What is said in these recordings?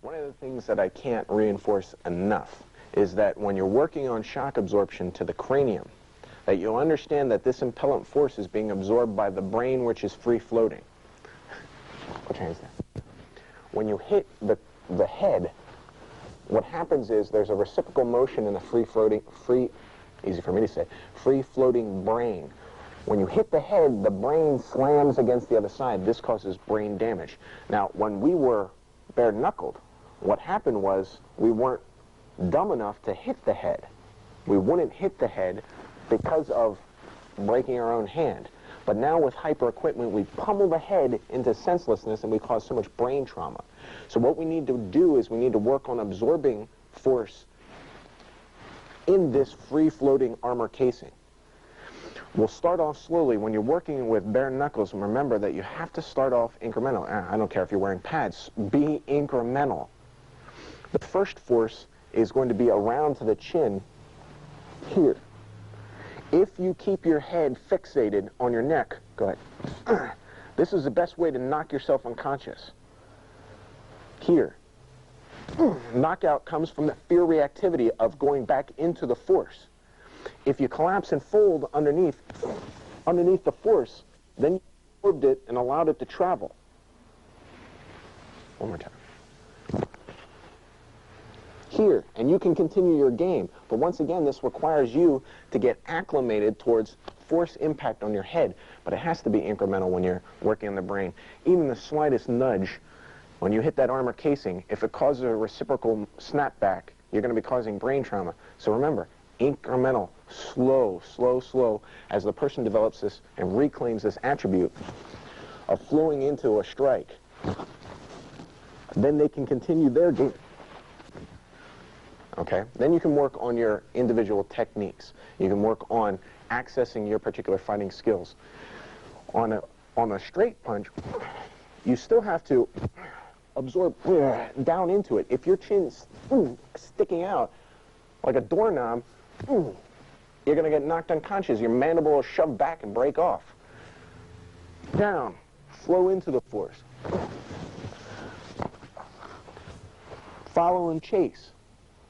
One of the things that I can't reinforce enough is that when you're working on shock absorption to the cranium, that you'll understand that this impellant force is being absorbed by the brain, which is free-floating. We'll change that. When you hit the head, what happens is there's a reciprocal motion in a easy for me to say, free-floating brain. When you hit the head, the brain slams against the other side. This causes brain damage. Now, when we were bare-knuckled, what happened was we weren't dumb enough to hit the head. We wouldn't hit the head because of breaking our own hand. But now with hyper-equipment, we pummel the head into senselessness and we cause so much brain trauma. So what we need to do is we need to work on absorbing force in this free-floating armor casing. We'll start off slowly. When you're working with bare knuckles, remember that you have to start off incremental. I don't care if you're wearing pads. Be incremental. The first force is going to be around to the chin here. If you keep your head fixated on your neck, go ahead. This is the best way to knock yourself unconscious. Here. Knockout comes from the fear reactivity of going back into the force. If you collapse and fold underneath the force, then you absorbed it and allowed it to travel. One more time. Here, and you can continue your game. But once again, this requires you to get acclimated towards force impact on your head. But it has to be incremental when you're working on the brain. Even the slightest nudge, when you hit that armor casing, if it causes a reciprocal snapback, you're going to be causing brain trauma. So remember, incremental, slow, slow, slow, as the person develops this and reclaims this attribute of flowing into a strike. Then they can continue their game. Okay? Then you can work on your individual techniques. You can work on accessing your particular fighting skills. On a straight punch, you still have to absorb down into it. If your chin's sticking out like a doorknob, you're going to get knocked unconscious. Your mandible will shove back and break off. Down. Flow into the force. Follow and chase,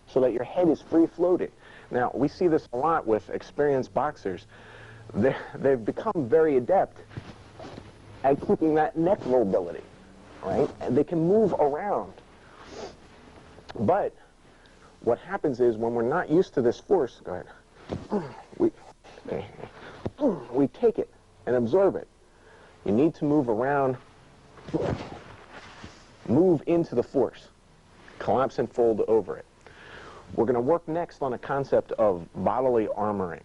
so that your head is free-floating. Now, we see this a lot with experienced boxers. They've become very adept at keeping that neck mobility, right? And they can move around. But what happens is when we're not used to this force, go ahead, we take it and absorb it. You need to move around, move into the force, collapse and fold over it. We're going to work next on a concept of bodily armoring.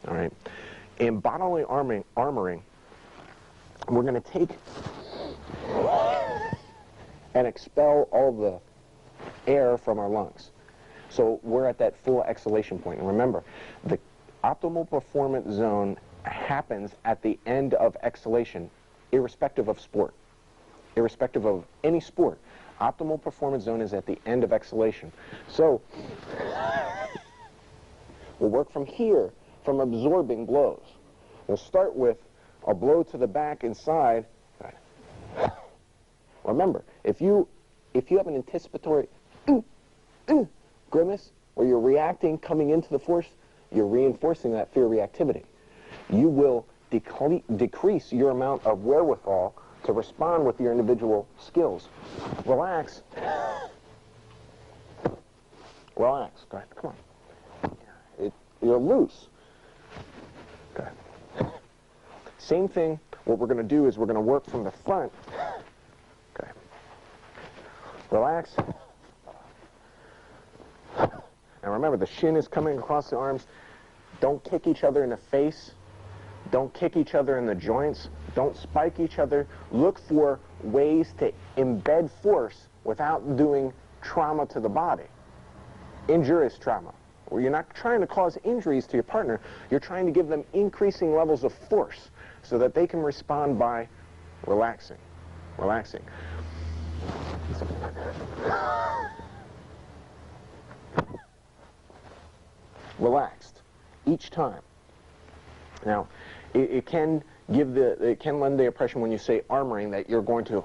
All right? In bodily armoring, we're going to take and expel all the air from our lungs. So we're at that full exhalation point. And remember, the optimal performance zone happens at the end of exhalation, irrespective of sport, irrespective of any sport. Optimal performance zone is at the end of exhalation. So we'll work from here, from absorbing blows. We'll start with a blow to the back and side. Remember, if you have an anticipatory grimace where you're reacting coming into the force, you're reinforcing that fear reactivity. You will decrease your amount of wherewithal to respond with your individual skills. Relax. Relax. Go ahead. Come on. You're loose. Go ahead. Same thing. What we're going to do is we're going to work from the front. Go ahead. Relax. And remember, the shin is coming across the arms. Don't kick each other in the face. Don't kick each other in the joints. Don't spike each other. Look for ways to embed force without doing trauma to the body. Injurious trauma, where you're not trying to cause injuries to your partner. You're trying to give them increasing levels of force so that they can respond by relaxing. Relaxing. Relaxed each time. Now, it can lend the impression when you say armoring that you're going to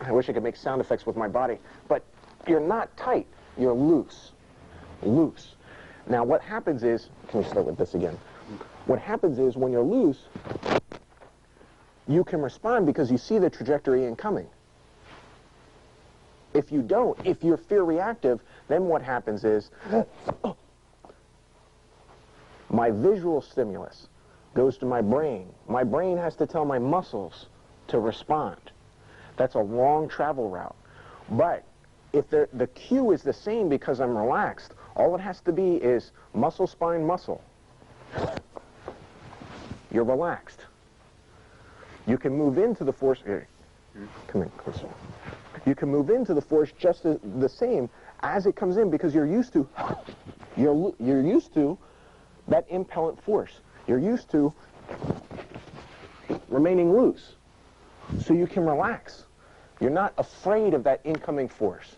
I wish I could make sound effects with my body, but you're not tight, you're loose. Loose. Now what happens is, can we start with this again? What happens is when you're loose, you can respond because you see the trajectory incoming. If you don't, if you're fear reactive, then what happens is my visual stimulus goes to my brain. My brain has to tell my muscles to respond. That's a long travel route. But if the cue is the same because I'm relaxed, all it has to be is muscle, spine, muscle. You're relaxed. You can move into the force. Here, come in closer. You can move into the force just the same as it comes in because you're used to. You're used to that impellant force. You're used to remaining loose, so you can relax. You're not afraid of that incoming force.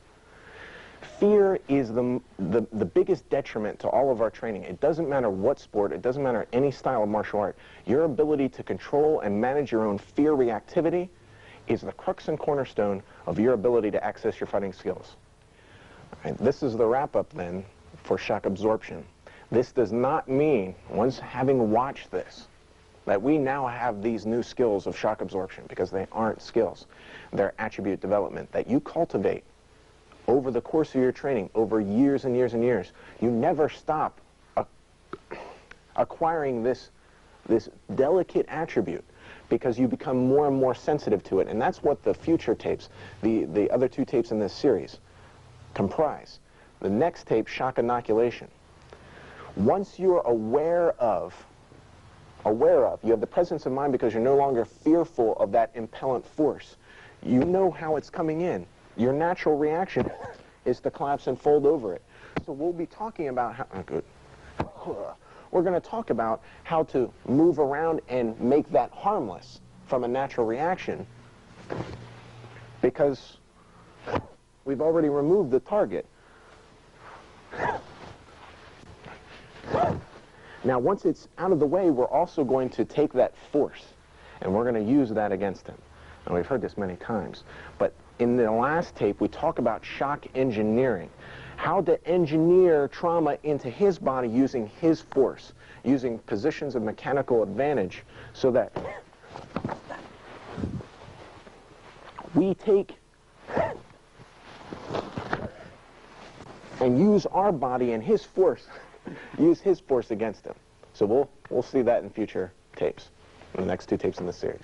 Fear is the biggest detriment to all of our training. It doesn't matter what sport, it doesn't matter any style of martial art. Your ability to control and manage your own fear reactivity is the crux and cornerstone of your ability to access your fighting skills. And this is the wrap-up then for shock absorption. This does not mean, once having watched this, that we now have these new skills of shock absorption, because they aren't skills. They're attribute development that you cultivate over the course of your training, over years and years and years. You never stop acquiring this delicate attribute because you become more and more sensitive to it. And that's what the future tapes, the other two tapes in this series, comprise. The next tape, shock inoculation. Once you're aware of, you have the presence of mind because you're no longer fearful of that impellant force. You know how it's coming in. Your natural reaction is to collapse and fold over it. So we'll be talking about how, we're going to talk about how to move around and make that harmless from a natural reaction because we've already removed the target. Now, once it's out of the way, we're also going to take that force, and we're going to use that against him. And we've heard this many times. But in the last tape, we talk about shock engineering, how to engineer trauma into his body using his force, using positions of mechanical advantage, so that we take and use our body and his force, use his force against him. So we'll see that in future tapes, in the next two tapes in this series.